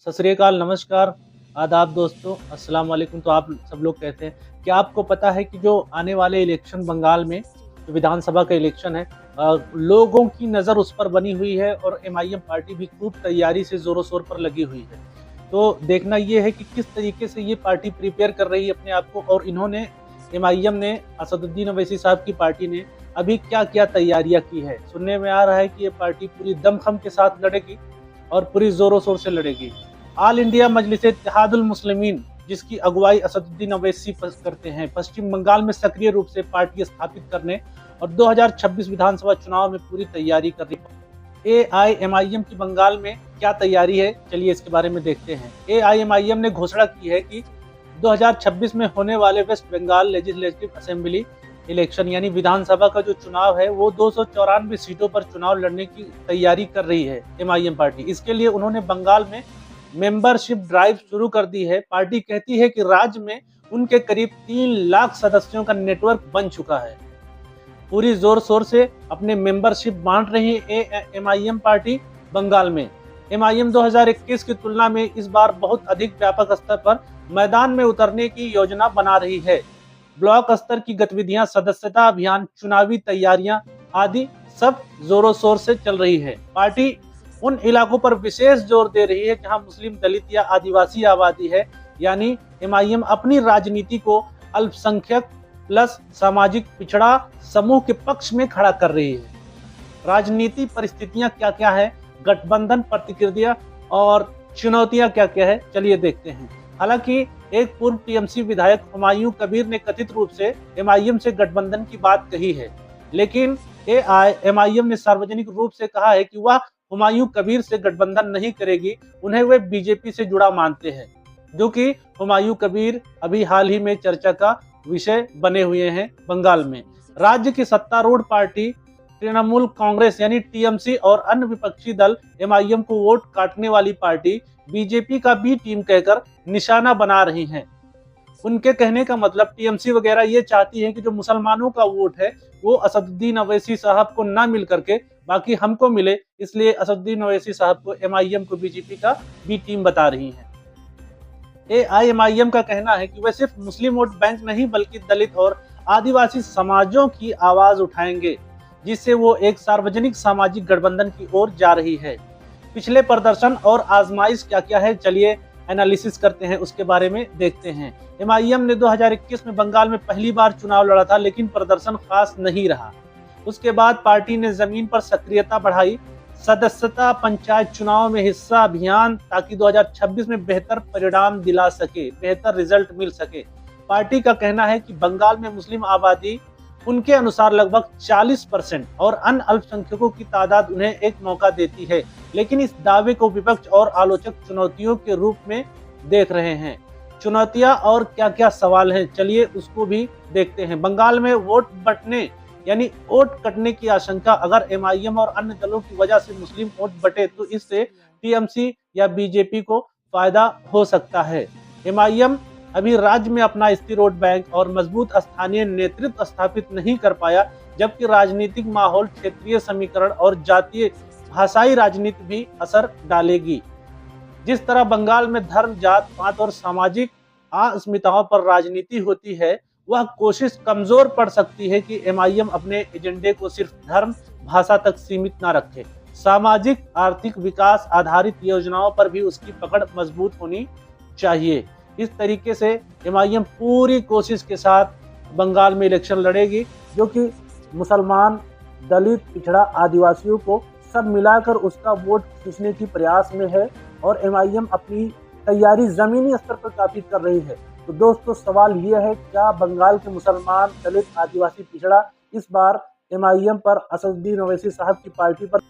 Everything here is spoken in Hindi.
सत श्री अकाल, नमस्कार, आदाब दोस्तों, अस्सलाम वालेकुम। तो आप सब लोग कहते हैं कि आपको पता है कि जो आने वाले इलेक्शन बंगाल में जो विधानसभा का इलेक्शन है, लोगों की नज़र उस पर बनी हुई है और एमआईएम पार्टी भी खूब तैयारी से ज़ोरों शोर पर लगी हुई है। तो देखना ये है कि किस तरीके से ये पार्टी प्रिपेयर कर रही है अपने आप को, और इन्होंने एमआईएम ने, असदुद्दीन ओवैसी साहब की पार्टी ने अभी क्या क्या तैयारियां की है। सुनने में आ रहा है कि ये पार्टी पूरी दमखम के साथ लड़ेगी और पूरी जोरों शोर से लड़ेगी। ऑल इंडिया मजलिस इत्तेहादुल मुस्लिमीन, जिसकी अगुवाई असदुद्दीन ओवैसी करते हैं, पश्चिम बंगाल में सक्रिय रूप से पार्टी स्थापित करने और 2026 विधानसभा चुनाव में पूरी तैयारी कर रही है। एआईएमआईएम की बंगाल में क्या तैयारी है, चलिए इसके बारे में देखते हैं। एआईएमआईएम ने घोषणा की है कि 2026 में होने वाले West Bengal legislative assembly election यानी विधानसभा का जो चुनाव है वो 294 सीटों पर चुनाव लड़ने की तैयारी कर रही है एमआईएम पार्टी। इसके लिए उन्होंने बंगाल में मेंबरशिप ड्राइव शुरू कर दी है। पार्टी कहती है कि राज्य में उनके करीब 3 लाख सदस्यों का नेटवर्क बन चुका है। पूरी जोर शोर से अपने मेंबरशिप बांट रही है एमआईएम पार्टी बंगाल में। एमआईएम 2021 की तुलना में इस बार बहुत अधिक व्यापक स्तर पर मैदान में उतरने की योजना बना रही है। ब्लॉक स्तर की गतिविधियां, सदस्यता अभियान, चुनावी तैयारियां आदि सब जोरों शोर से चल रही है। पार्टी उन इलाकों पर विशेष जोर दे रही है जहां मुस्लिम, दलित या आदिवासी आबादी है, यानी एमआईएम अपनी राजनीति को अल्पसंख्यक प्लस सामाजिक पिछड़ा समूह के पक्ष में खड़ा कर रही है। राजनीति परिस्थितियां क्या क्या है, गठबंधन प्रतिक्रिया और चुनौतियां क्या क्या है, चलिए देखते हैं। हालांकि एक पूर्व टीएमसी विधायक हुमायूं कबीर ने कथित रूप से एमआईएम से गठबंधन की बात कही है, लेकिन एमआईएम ने सार्वजनिक रूप से कहा है कि वह हुमायूं कबीर से गठबंधन नहीं करेगी। उन्हें वे बीजेपी से जुड़ा मानते हैं, जो कि हुमायूं कबीर अभी हाल ही में चर्चा का विषय बने हुए हैं बंगाल में। राज्य की सत्तारूढ़ पार्टी तृणमूल कांग्रेस यानी टीएमसी और अन्य विपक्षी दल एमआईएम को वोट काटने वाली पार्टी बीजेपी का बी टीम कहकर निशाना बना रही हैं। उनके कहने का मतलब टीएमसी वगैरह ये चाहती है कि जो मुसलमानों का वोट है वो असदुद्दीन ओवैसी साहब को ना मिल करके बाकी हमको मिले, इसलिए असदुद्दीन ओवैसी साहब को एमआईएम को बीजेपी का बी टीम बता रही हैं। एआईएमआईएम का कहना है कि वह सिर्फ मुस्लिम वोट बैंक नहीं बल्कि दलित और आदिवासी समाजों की आवाज उठाएंगे, जिससे वो एक सार्वजनिक सामाजिक गठबंधन की ओर जा रही है। पिछले प्रदर्शन और आजमाइश क्या क्या है, चलिए एनालिसिस करते हैं, उसके बारे में देखते हैं। एमआईएम ने 2021 में बंगाल में पहली बार चुनाव लड़ा था, लेकिन प्रदर्शन खास नहीं रहा। उसके बाद पार्टी ने जमीन पर सक्रियता बढ़ाई, सदस्यता, पंचायत चुनाव में हिस्सा अभियान, ताकि 2026 में बेहतर परिणाम दिला सके, बेहतर रिजल्ट मिल सके। पार्टी का कहना है कि बंगाल में मुस्लिम आबादी उनके अनुसार लगभग 40% और अन्य अल्पसंख्यकों की तादाद उन्हें एक मौका देती है, लेकिन इस दावे को विपक्ष और आलोचक चुनौतियों के रूप में देख रहे हैं। चुनौतियां और क्या क्या सवाल हैं, चलिए उसको भी देखते हैं। बंगाल में वोट बंटने यानी वोट कटने की आशंका, अगर एमआईएम और अन्य दलों की वजह से मुस्लिम वोट बटे तो इससे टीएमसी या बीजेपी को फायदा हो सकता है। एमआईएम अभी राज्य में अपना स्थिर वोट बैंक और मजबूत स्थानीय नेतृत्व स्थापित नहीं कर पाया, जबकि राजनीतिक माहौल, क्षेत्रीय समीकरण और जातीय भाषाई राजनीति भी असर डालेगी। जिस तरह बंगाल में धर्म, जात पात और सामाजिक अस्मिताओं पर राजनीति होती है, वह कोशिश कमजोर पड़ सकती है कि एमआईएम अपने एजेंडे को सिर्फ धर्म, भाषा तक सीमित न रखे। सामाजिक आर्थिक विकास आधारित योजनाओं पर भी उसकी पकड़ मजबूत होनी चाहिए। इस तरीके से एमआईएम पूरी कोशिश के साथ बंगाल में इलेक्शन लड़ेगी, जो कि मुसलमान, दलित, पिछड़ा, आदिवासियों को सब मिलाकर उसका वोट खींचने की प्रयास में है और एमआईएम अपनी तैयारी जमीनी स्तर पर काफी कर रही है। तो दोस्तों, सवाल यह है, क्या बंगाल के मुसलमान, दलित, आदिवासी, पिछड़ा इस बार एमआईएम पर, असदुद्दीन ओवैसी साहब की पार्टी पर